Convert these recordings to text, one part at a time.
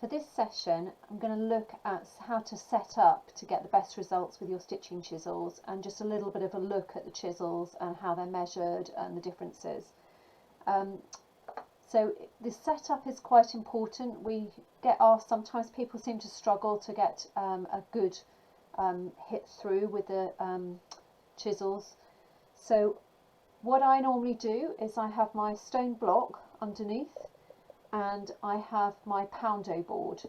for this session I'm going to look at how to set up to get the best results with your stitching chisels, and just a little bit of a look at the chisels and how they're measured and the differences. So the setup is quite important. We get asked, sometimes people seem to struggle to get a good hit through with the chisels. So what I normally do is I have my stone block underneath and I have my poundo board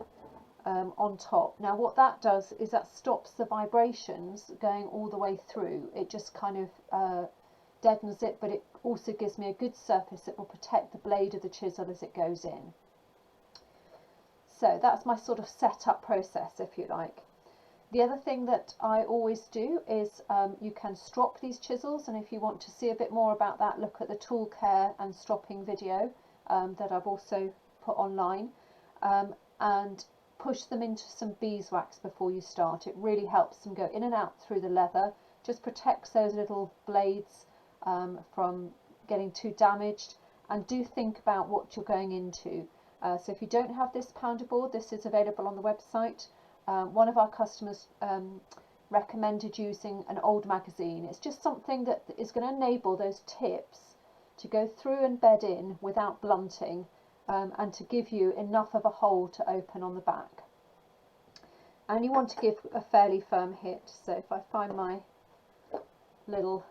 on top. Now what that does is that stops the vibrations going all the way through. It just kind of deadens it, but it also gives me a good surface that will protect the blade of the chisel as it goes in. So that's my sort of setup process, if you like. The other thing that I always do is you can strop these chisels, and if you want to see a bit more about that, look at the tool care and stropping video that I've also put online, and push them into some beeswax before you start. It really helps them go in and out through the leather, just protects those little blades from getting too damaged. And do think about what you're going into. So if you don't have this pounder board, this is available on the website. One of our customers recommended using an old magazine. It's just something that is going to enable those tips to go through and bed in without blunting, and to give you enough of a hole to open on the back. And you want to give a fairly firm hit. So if I find my little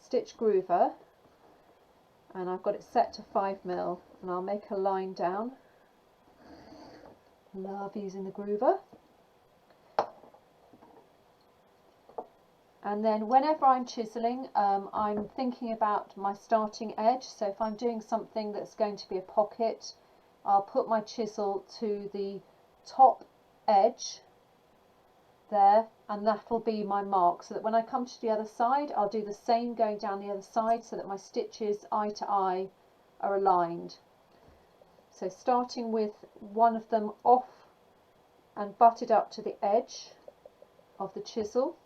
stitch groover, and I've got it set to 5mm, and I'll make a line down. Love using the groover. And then whenever I'm chiseling, I'm thinking about my starting edge. So if I'm doing something that's going to be a pocket, I'll put my chisel to the top edge there, and that'll be my mark, so that when I come to the other side, I'll do the same going down the other side, so that my stitches eye to eye are aligned. So starting with one of them off and butted up to the edge of the chisel,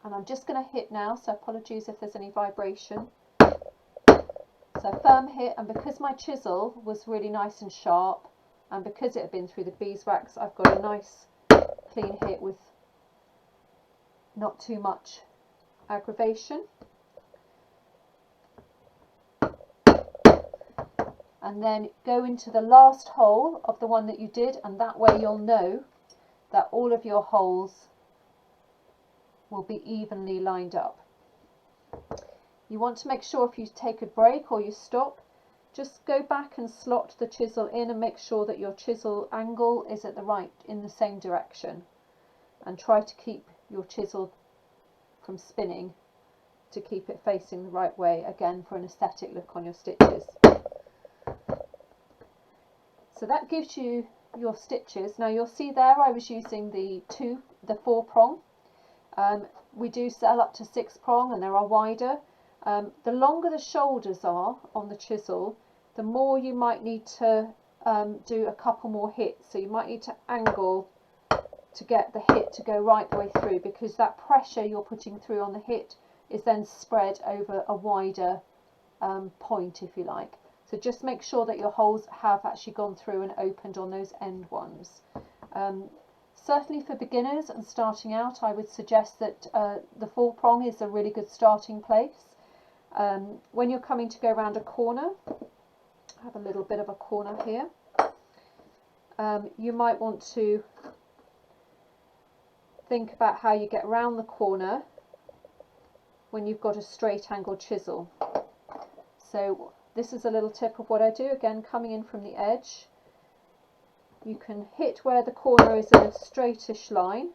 and I'm just going to hit now, so apologies if there's any vibration. So firm hit, and because my chisel was really nice and sharp, and because it had been through the beeswax, I've got a nice clean hit with not too much aggravation. And then go into the last hole of the one that you did, and that way you'll know that all of your holes will be evenly lined up. You want to make sure, if you take a break or you stop, just go back and slot the chisel in and make sure that your chisel angle is at in the same direction, and try to keep your chisel from spinning, to keep it facing the right way, again for an aesthetic look on your stitches. So that gives you your stitches. Now you'll see there I was using the 4 prong. We do sell up to 6 prong, and there are wider. The longer the shoulders are on the chisel, the more you might need to do a couple more hits. So you might need to angle to get the hit to go right the way through, because that pressure you're putting through on the hit is then spread over a wider point, if you like. So just make sure that your holes have actually gone through and opened on those end ones. Certainly for beginners and starting out, I would suggest that the 4 prong is a really good starting place. When you're coming to go around a corner, I have a little bit of a corner here, you might want to think about how you get around the corner when you've got a straight angled chisel. So this is a little tip of what I do, again coming in from the edge. You can hit where the corner is in a straightish line,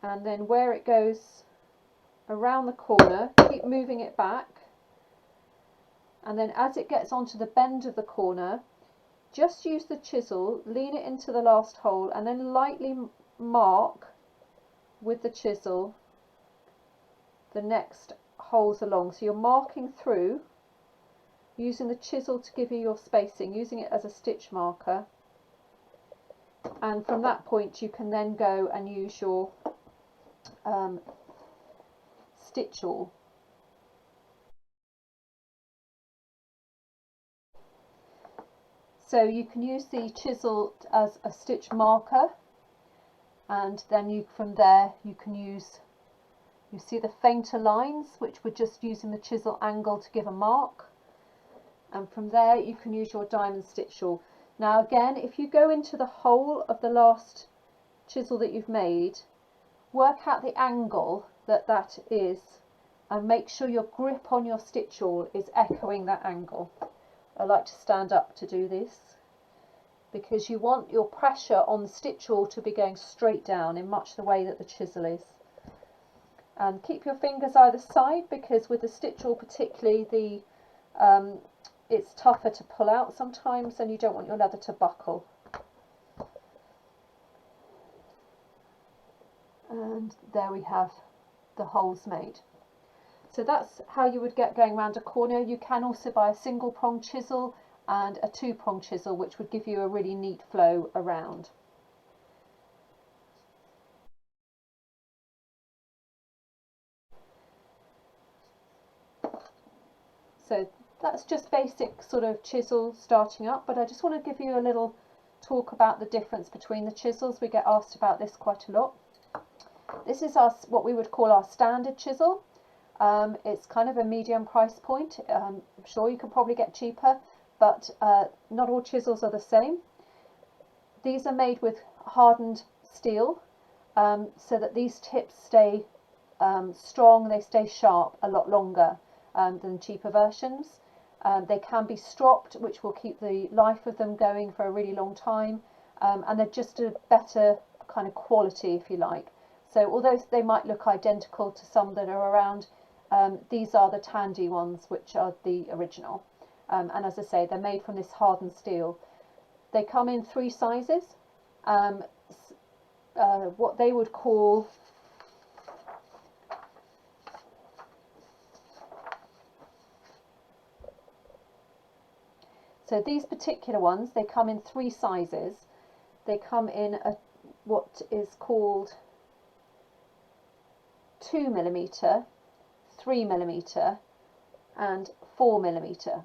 and then where it goes around the corner, keep moving it back, and then as it gets onto the bend of the corner, just use the chisel, lean it into the last hole, and then lightly mark with the chisel the next holes along. So you're marking through, using the chisel to give you your spacing, using it as a stitch marker, and from that point you can then go and use your stitch awl. So you can use the chisel as a stitch marker, and then from there you can use, you see the fainter lines, which we're just using the chisel angle to give a mark, and from there you can use your diamond stitch awl. Now again, if you go into the hole of the last chisel that you've made, work out the angle that is, and make sure your grip on your stitch awl is echoing that angle. I like to stand up to do this, because you want your pressure on the stitch awl to be going straight down in much the way that the chisel is. And keep your fingers either side, because with the stitch awl particularly, it's tougher to pull out sometimes, and you don't want your leather to buckle. And there we have the holes made. So that's how you would get going around a corner. You can also buy a single prong chisel and a two prong chisel, which would give you a really neat flow around. So that's just basic sort of chisel starting up, but I just want to give you a little talk about the difference between the chisels. We get asked about this quite a lot. This is what we would call our standard chisel. It's kind of a medium price point. I'm sure you can probably get cheaper, but not all chisels are the same. These are made with hardened steel, so that these tips stay strong, they stay sharp a lot longer than cheaper versions. They can be stropped, which will keep the life of them going for a really long time, and they're just a better kind of quality, if you like. So although they might look identical to some that are around, these are the Tandy ones, which are the original. And as I say, they're made from this hardened steel. They come in 3 sizes. What they would call so these particular ones, they come in 3 sizes. They come in what is called 2mm, 3mm and 4mm,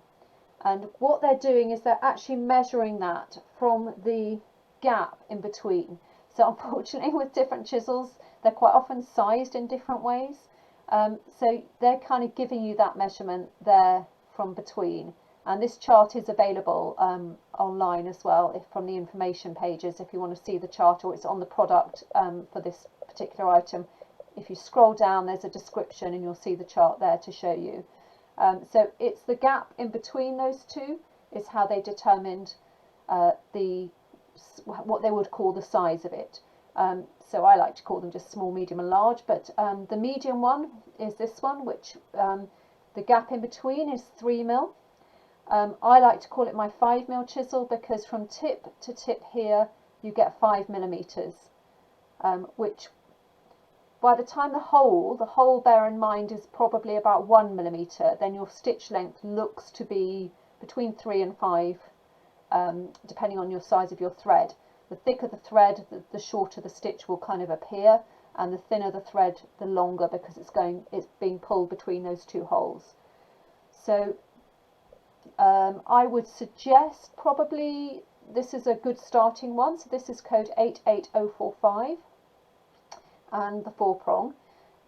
and what they're doing is they're actually measuring that from the gap in between. So unfortunately with different chisels, they're quite often sized in different ways, so they're kind of giving you that measurement there from between. And this chart is available online as well, from the information pages, if you want to see the chart, or it's on the product for this particular item. If you scroll down, there's a description and you'll see the chart there to show you. So it's the gap in between those two is how they determined what they would call the size of it. So I like to call them just small, medium and large, but the medium one is this one, which the gap in between is 3mm. I like to call it my 5mm chisel, because from tip to tip here you get 5mm, which by the time the hole, bear in mind, is probably about 1mm, then your stitch length looks to be between 3 and 5, depending on your size of your thread. The thicker the thread, the shorter the stitch will kind of appear, and the thinner the thread, the longer, because it's being pulled between those 2 holes. So I would suggest probably this is a good starting one. So this is code 88045. And the 4 prong.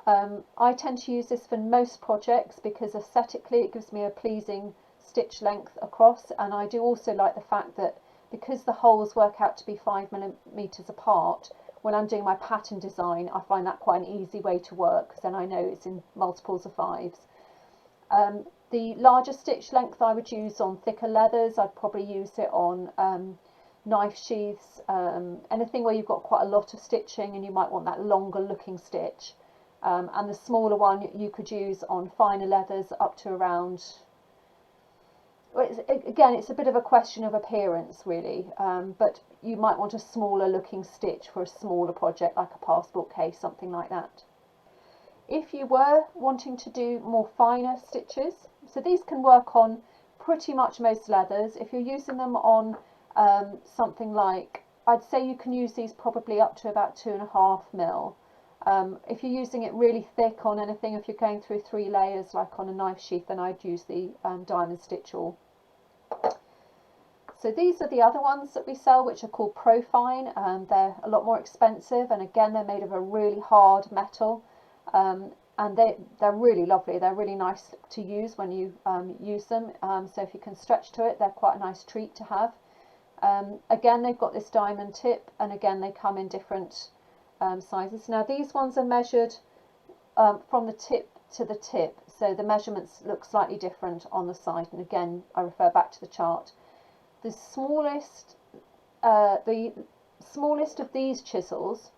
I tend to use this for most projects because aesthetically it gives me a pleasing stitch length across, and I do also like the fact that because the holes work out to be 5mm apart, when I'm doing my pattern design I find that quite an easy way to work, because then I know it's in multiples of 5s. The larger stitch length I would use on thicker leathers. I'd probably use it on knife sheaths, anything where you've got quite a lot of stitching and you might want that longer looking stitch, and the smaller one you could use on finer leathers up to around, again it's a bit of a question of appearance really, but you might want a smaller looking stitch for a smaller project like a passport case, something like that. If you were wanting to do more finer stitches, so these can work on pretty much most leathers. If you're using them on something like, I'd say you can use these probably up to about 2.5mm. If you're using it really thick on anything, if you're going through 3 layers like on a knife sheath, then I'd use the diamond stitch awl. So these are the other ones that we sell, which are called Profine. They're a lot more expensive, and again they're made of a really hard metal, and they're really lovely. They're really nice to use when you use them. So if you can stretch to it, they're quite a nice treat to have. Again, they've got this diamond tip, and again they come in different sizes. Now these ones are measured from the tip to the tip, so the measurements look slightly different on the side, and again I refer back to the chart. The smallest of these chisels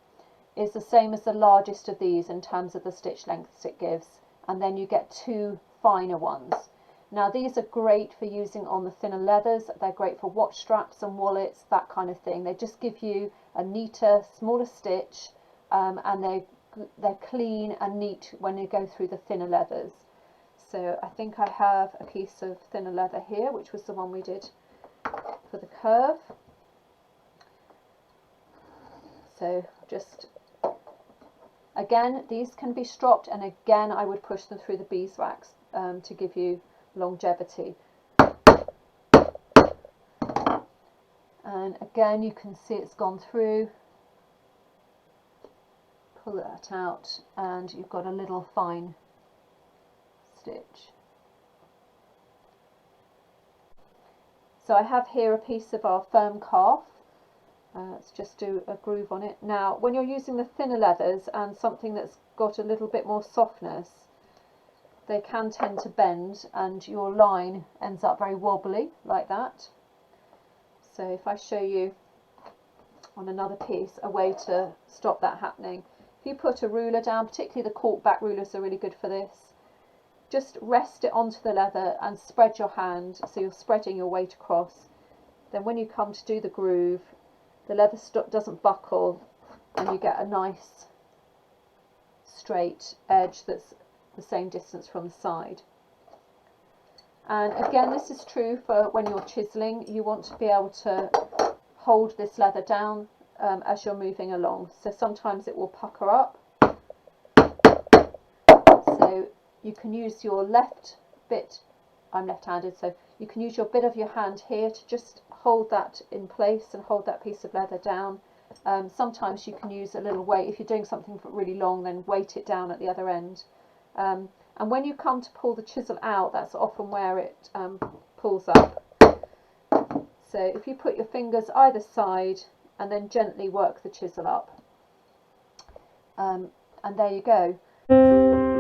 is the same as the largest of these in terms of the stitch lengths it gives, and then you get two finer ones. Now these are great for using on the thinner leathers. They're great for watch straps and wallets, that kind of thing. They just give you a neater, smaller stitch, and they're clean and neat when you go through the thinner leathers. So I think I have a piece of thinner leather here, which was the one we did for the curve. So just again, these can be stropped, and again I would push them through the beeswax to give you longevity. And again you can see it's gone through. Pull that out and you've got a little fine stitch. So I have here a piece of our firm calf. Let's just do a groove on it. Now when you're using the thinner leathers and something that's got a little bit more softness, they can tend to bend and your line ends up very wobbly like that. So if I show you on another piece a way to stop that happening, if you put a ruler down, particularly the cork back rulers are really good for this, just rest it onto the leather and spread your hand so you're spreading your weight across. Then when you come to do the groove, the leather doesn't buckle and you get a nice straight edge that's the same distance from the side. And again, this is true for when you're chiseling. You want to be able to hold this leather down as you're moving along. So sometimes it will pucker up. So you can use your left bit, I'm left-handed, so you can use your bit of your hand here to just hold that in place and hold that piece of leather down. Sometimes you can use a little weight. If you're doing something really long, then weight it down at the other end. And when you come to pull the chisel out, that's often where it pulls up. So if you put your fingers either side and then gently work the chisel up, and there you go.